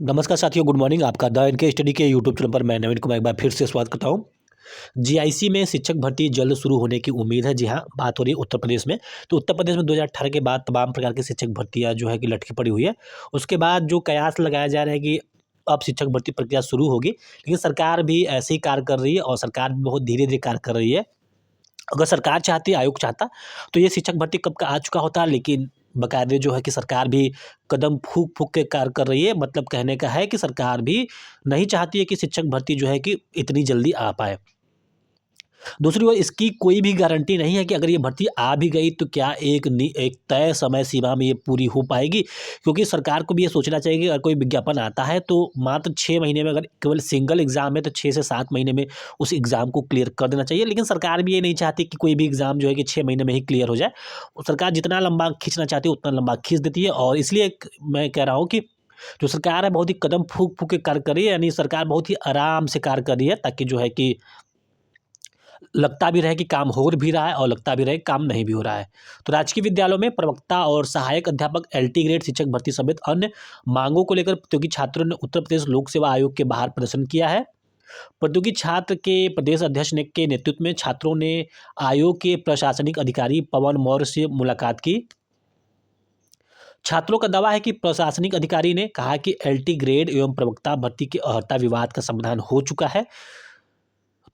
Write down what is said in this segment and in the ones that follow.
नमस्कार साथियों, good morning. आपका द इनके स्टडी के यूट्यूब चैनल पर मैं नवीन कुमार एक बार फिर से स्वागत करता हूं। जीआईसी में शिक्षक भर्ती जल्द शुरू होने की उम्मीद है। जी हाँ, बात हो रही है उत्तर प्रदेश में। तो उत्तर प्रदेश में 2018 के बाद तमाम प्रकार की शिक्षक भर्तियां जो है कि लटकी पड़ी हुई है। उसके बाद जो कयास लगाया जा रहा है कि अब शिक्षक भर्ती प्रक्रिया शुरू होगी, लेकिन सरकार भी ऐसे ही कार्य कर रही है और सरकार भी बहुत धीरे धीरे कार्य कर रही है। अगर सरकार चाहती, आयोग चाहता, तो ये शिक्षक भर्ती कब का आ चुका होता, लेकिन बाकायदे जो है कि सरकार भी कदम फूँक-फूँक के कार्य कर रही है। मतलब कहने का है कि सरकार भी नहीं चाहती है कि शिक्षक भर्ती जो है कि इतनी जल्दी आ पाए। दूसरी ओर इसकी कोई भी गारंटी नहीं है कि अगर ये भर्ती आ भी गई तो क्या एक तय समय सीमा में ये पूरी हो पाएगी, क्योंकि सरकार को भी ये सोचना चाहिए कि अगर कोई विज्ञापन आता है तो मात्र 6 महीने में, अगर केवल सिंगल एग्ज़ाम है तो 6 से 7 महीने में उस एग्ज़ाम को क्लियर कर देना चाहिए। लेकिन सरकार भी ये नहीं चाहती कि कोई भी एग्ज़ाम जो है कि 6 महीने में ही क्लियर हो जाए। वो सरकार जितना लंबा खींचना चाहती है उतना लंबा खींच देती है, और इसलिए मैं कह रहा हूँ कि जो सरकार है बहुत ही कदम फूँक-फूँक के कार्य कर रही है, यानी सरकार बहुत ही आराम से कार्य कर रही है, ताकि जो है कि लगता भी रहे कि काम हो भी रहा है और लगता भी रहे काम नहीं भी हो रहा है। तो राजकीय विद्यालयों में प्रवक्ता और सहायक अध्यापक एलटी ग्रेड शिक्षक भर्ती समेत अन्य मांगों को लेकर प्रतियोगी छात्रों ने उत्तर प्रदेश लोक सेवा आयोग के बाहर प्रदर्शन किया है। प्रतियोगी छात्र के प्रदेश अध्यक्ष ने के नेतृत्व में छात्रों ने आयोग के प्रशासनिक अधिकारी पवन मौर्य से मुलाकात की। छात्रों का दावा है कि प्रशासनिक अधिकारी ने कहा कि एलटी ग्रेड एवं प्रवक्ता भर्ती के अर्हता विवाद का समाधान हो चुका है।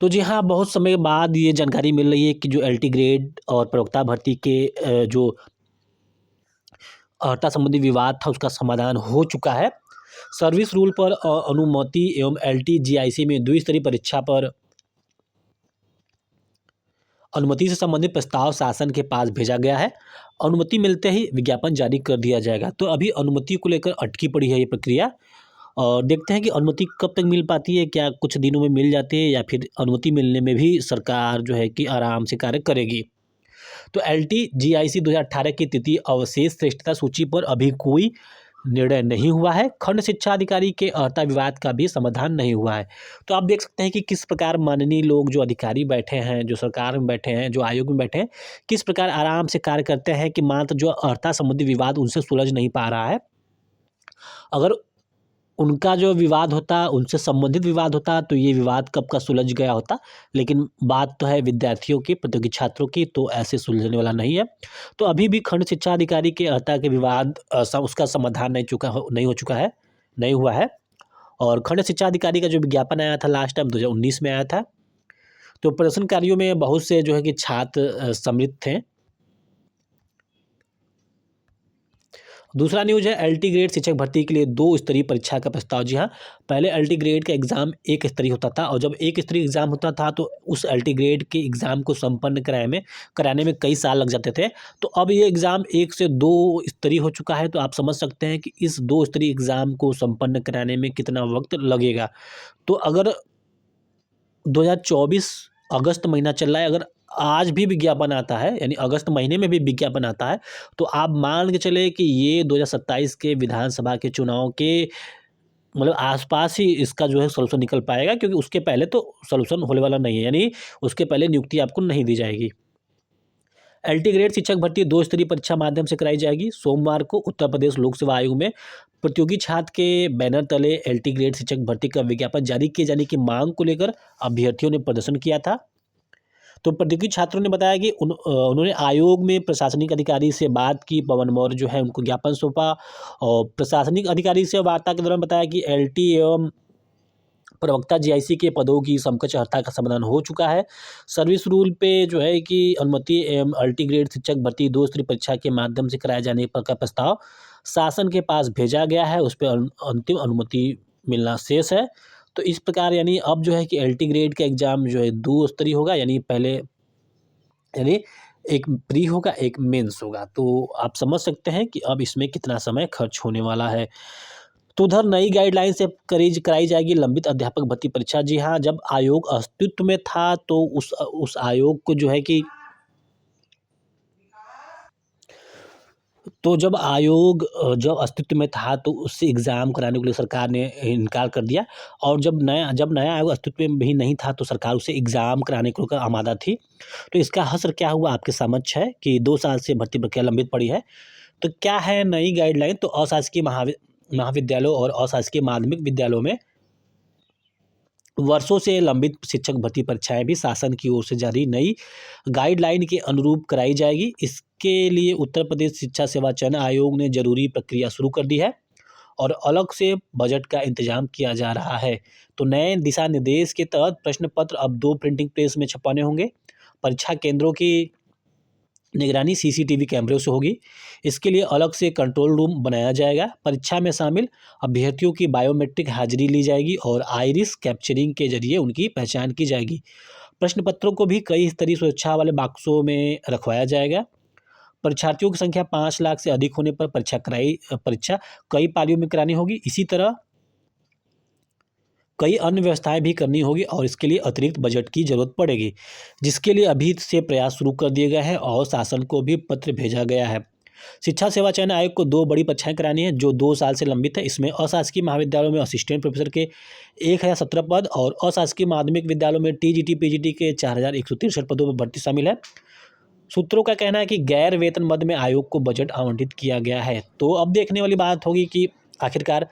तो जी हाँ, बहुत समय बाद ये जानकारी मिल रही है कि जो एलटी ग्रेड और प्रवक्ता भर्ती के जो अर्हता संबंधी विवाद था उसका समाधान हो चुका है। सर्विस रूल पर अनुमति एवं एलटी जीआईसी में द्विस्तरीय परीक्षा पर अनुमति से संबंधित प्रस्ताव शासन के पास भेजा गया है। अनुमति मिलते ही विज्ञापन जारी कर दिया जाएगा। तो अभी अनुमति को लेकर अटकी पड़ी है ये प्रक्रिया, और देखते हैं कि अनुमति कब तक मिल पाती है। क्या कुछ दिनों में मिल जाती है, या फिर अनुमति मिलने में भी सरकार जो है कि आराम से कार्य करेगी। तो एलटी जीआईसी 2018 की तृतीय अवशेष श्रेष्ठता सूची पर अभी कोई निर्णय नहीं हुआ है। खंड शिक्षा अधिकारी के अर्हता विवाद का भी समाधान नहीं हुआ है। तो आप देख सकते हैं कि किस प्रकार माननीय लोग, जो अधिकारी बैठे हैं, जो सरकार में बैठे हैं, जो आयोग में बैठे हैं, किस प्रकार आराम से कार्य करते हैं कि मात्र जो अर्हता संबंधी विवाद उनसे सुलझ नहीं पा रहा है। अगर उनका जो विवाद होता, उनसे संबंधित विवाद होता, तो ये विवाद कब का सुलझ गया होता। लेकिन बात तो है विद्यार्थियों की, प्रतियोगी छात्रों की, तो ऐसे सुलझने वाला नहीं है। तो अभी भी खंड शिक्षा अधिकारी के अर्हता के विवाद उसका समाधान नहीं हो चुका है, नहीं हुआ है। और खंड शिक्षा अधिकारी का जो विज्ञापन आया था लास्ट टाइम 2019 में आया था। तो प्रदर्शनकारियों में बहुत से जो है कि छात्र सम्मिलित थे। दूसरा न्यूज़ है एलटी ग्रेड शिक्षक भर्ती के लिए 2 स्तरीय परीक्षा का प्रस्ताव। जी हाँ, पहले एलटी ग्रेड का एग्ज़ाम 1 स्तरीय होता था, और जब 1 स्तरीय एग्ज़ाम होता था तो उस एलटी ग्रेड के एग्ज़ाम को संपन्न कराने में कई साल लग जाते थे। तो अब ये एग्ज़ाम 1 से 2 स्तरीय हो चुका है, तो आप समझ सकते हैं कि इस 2 स्तरीय एग्ज़ाम को संपन्न कराने में कितना वक़्त लगेगा। तो अगर 2024 अगस्त महीना चल रहा है, अगर आज भी विज्ञापन आता है, यानी अगस्त महीने में भी विज्ञापन आता है, तो आप मान के चले कि ये 2027 के विधानसभा के चुनाव के मतलब आसपास ही इसका जो है सॉल्यूशन निकल पाएगा, क्योंकि उसके पहले तो सॉल्यूशन होने वाला नहीं है, यानी उसके पहले नियुक्ति आपको नहीं दी जाएगी। एलटी ग्रेड शिक्षक भर्ती 2 स्तरीय परीक्षा माध्यम से कराई जाएगी। सोमवार को उत्तर प्रदेश लोक सेवा आयोग में प्रतियोगी छात्र के बैनर तले एलटी ग्रेड शिक्षक भर्ती का विज्ञापन जारी किए जाने की मांग को लेकर अभ्यर्थियों ने प्रदर्शन किया था। तो प्रतियोगी छात्रों ने बताया कि उन्होंने आयोग में प्रशासनिक अधिकारी से बात की। पवन मौर्य जो है उनको ज्ञापन सौंपा, और प्रशासनिक अधिकारी से वार्ता के दौरान बताया कि एलटी एवं प्रवक्ता जीआईसी के पदों की समकक्ष अर्हता का समाधान हो चुका है। सर्विस रूल पे जो है कि अनुमति एवं अल्टी ग्रेड शिक्षक भर्ती 2 स्तरीय परीक्षा के माध्यम से कराए जाने पर का प्रस्ताव शासन के पास भेजा गया है। उस पे अंतिम अनुमति मिलना शेष है। तो इस प्रकार यानी अब जो है कि एलटी ग्रेड का एग्ज़ाम जो है 2 स्तरीय होगा, यानी पहले यानी एक प्री होगा, एक मेंस होगा। तो आप समझ सकते हैं कि अब इसमें कितना समय खर्च होने वाला है। तो उधर नई गाइडलाइन से कराई जाएगी लंबित अध्यापक भर्ती परीक्षा। जी हाँ, जब आयोग अस्तित्व में था तो उस आयोग को जो है कि तो जब आयोग जब अस्तित्व में था तो उससे एग्ज़ाम कराने के लिए सरकार ने इनकार कर दिया, और जब नया आयोग अस्तित्व में भी नहीं था तो सरकार उसे एग्ज़ाम कराने को लेकर आमादा थी। तो इसका हश्र क्या हुआ आपके समक्ष है कि 2 साल से भर्ती प्रक्रिया लंबित पड़ी है। तो क्या है नई गाइडलाइन? तो अशासकीय महाविद्यालयों और अशासकीय माध्यमिक विद्यालयों में वर्षों से लंबित शिक्षक भर्ती परीक्षाएं भी शासन की ओर से जारी नई गाइडलाइन के अनुरूप कराई जाएगी। इसके लिए उत्तर प्रदेश शिक्षा सेवा चयन आयोग ने जरूरी प्रक्रिया शुरू कर दी है और अलग से बजट का इंतजाम किया जा रहा है। तो नए दिशा निर्देश के तहत प्रश्न पत्र अब 2 प्रिंटिंग प्रेस में छपवाने होंगे। परीक्षा केंद्रों की निगरानी सीसीटीवी कैमरों से होगी। इसके लिए अलग से कंट्रोल रूम बनाया जाएगा। परीक्षा में शामिल अभ्यर्थियों की बायोमेट्रिक हाजिरी ली जाएगी और आइरिस कैप्चरिंग के जरिए उनकी पहचान की जाएगी। प्रश्न पत्रों को भी कई स्तरीय सुरक्षा वाले बॉक्सों में रखवाया जाएगा। परीक्षार्थियों की संख्या 5 लाख से अधिक होने पर परीक्षा कई पालियों में करानी होगी। इसी तरह कई अन्य व्यवस्थाएं भी करनी होगी और इसके लिए अतिरिक्त बजट की जरूरत पड़ेगी, जिसके लिए अभी से प्रयास शुरू कर दिए गए हैं और शासन को भी पत्र भेजा गया है। शिक्षा सेवा चयन आयोग को 2 बड़ी परीक्षाएं करानी है जो 2 साल से लंबित है। इसमें अशासकीय महाविद्यालयों में असिस्टेंट प्रोफेसर के 1017 पद और अशासकीय माध्यमिक विद्यालयों में टीजीटी पीजीटी के 4163 पदों पर भर्ती शामिल है। सूत्रों का कहना है कि गैर वेतन मद में आयोग को बजट आवंटित किया गया है। तो अब देखने वाली बात होगी कि आखिरकार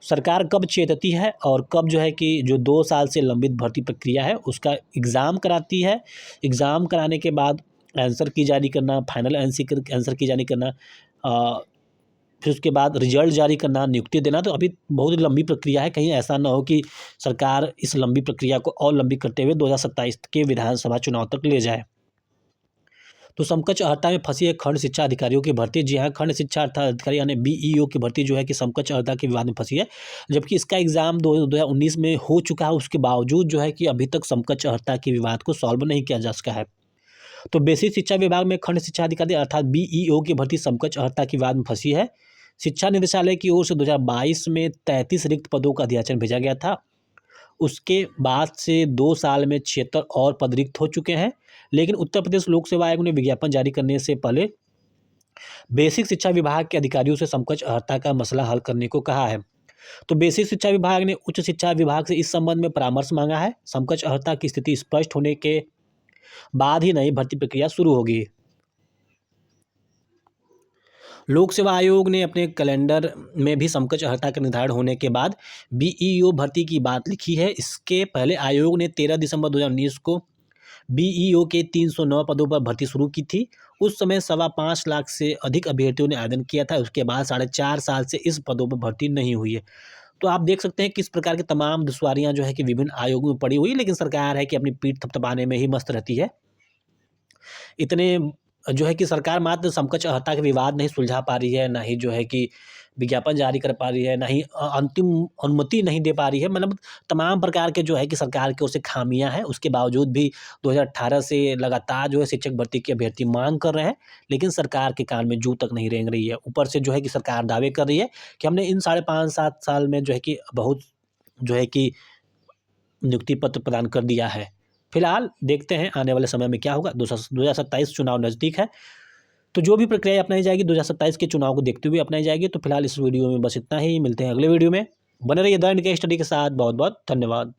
सरकार कब चेतती है और कब जो है कि जो 2 साल से लंबित भर्ती प्रक्रिया है उसका एग्ज़ाम कराती है। एग्ज़ाम कराने के बाद आंसर की जारी करना, फाइनल आंसर की जारी करना, फिर उसके बाद रिजल्ट जारी करना, नियुक्ति देना। तो अभी बहुत लंबी प्रक्रिया है। कहीं ऐसा ना हो कि सरकार इस लंबी प्रक्रिया को और लंबी करते हुए 2027 के विधानसभा चुनाव तक ले जाए। तो समकक्ष अर्हता में फंसी है खंड शिक्षा अधिकारियों की भर्ती। जी हाँ, खंड शिक्षा अधिकारी यानी बीईओ की भर्ती जो है कि समकक्ष अर्हता के विवाद में फंसी है, जबकि इसका एग्जाम 2019 में हो चुका है। उसके बावजूद जो है कि अभी तक समकक्ष अर्हता के विवाद को सॉल्व नहीं किया जा सका है। तो बेसिक शिक्षा विभाग में खंड शिक्षा अधिकारी अर्थात बीईओ की भर्ती समकक्ष अर्हता के विवाद में फंसी है। शिक्षा निदेशालय की ओर से 2022 में 33 रिक्त पदों का अध्याचन भेजा गया था। उसके बाद से 2 साल में 76 और पद रिक्त हो चुके हैं, लेकिन उत्तर प्रदेश लोक सेवा आयोग ने विज्ञापन जारी करने से पहले बेसिक शिक्षा विभाग के अधिकारियों से समकक्ष अर्हता का मसला हल करने को कहा है। तो बेसिक शिक्षा विभाग ने उच्च शिक्षा विभाग से इस संबंध में परामर्श मांगा है। समकक्ष अर्हता की स्थिति स्पष्ट होने के बाद ही नई भर्ती प्रक्रिया शुरू होगी। लोक सेवा आयोग ने अपने कैलेंडर में भी समकक्ष अर्हता का निर्धारण होने के बाद बीईओ भर्ती की बात लिखी है। इसके पहले आयोग ने 13 दिसंबर 2019 को बीईओ के 309 पदों पर भर्ती शुरू की थी। उस समय 5.25 लाख से अधिक अभ्यर्थियों ने आवेदन किया था। उसके बाद 4.5 साल से इस पदों पर भर्ती नहीं हुई है। तो आप देख सकते हैं किस प्रकार की तमाम दुश्वारियां जो है कि विभिन्न आयोगों में पड़ी हुई, लेकिन सरकार है कि अपनी पीठ थपथपाने में ही मस्त रहती है। इतने जो है कि सरकार मात्र समकक्ष अर्हता के विवाद नहीं सुलझा पा रही है, ना ही जो है कि विज्ञापन जारी कर पा रही है, ना ही अंतिम अनुमति नहीं दे पा रही है। मतलब तमाम प्रकार के जो है कि सरकार की ओर से खामियां हैं। उसके बावजूद भी 2018 से लगातार जो है शिक्षक भर्ती के अभ्यर्थी मांग कर रहे हैं, लेकिन सरकार के कान में जू तक नहीं रेंग रही है। ऊपर से जो है कि सरकार दावे कर रही है कि हमने इन 5.5-7 साल में जो है कि बहुत जो है कि नियुक्ति पत्र प्रदान कर दिया है। फिलहाल देखते हैं आने वाले समय में क्या होगा। 2027 चुनाव नज़दीक है, तो जो भी प्रक्रिया अपनाई जाएगी 2027 के चुनाव को देखते हुए अपनाई जाएगी। तो फिलहाल इस वीडियो में बस इतना ही। मिलते हैं अगले वीडियो में। बने रहिए द इंडिया स्टडी के साथ। बहुत बहुत धन्यवाद।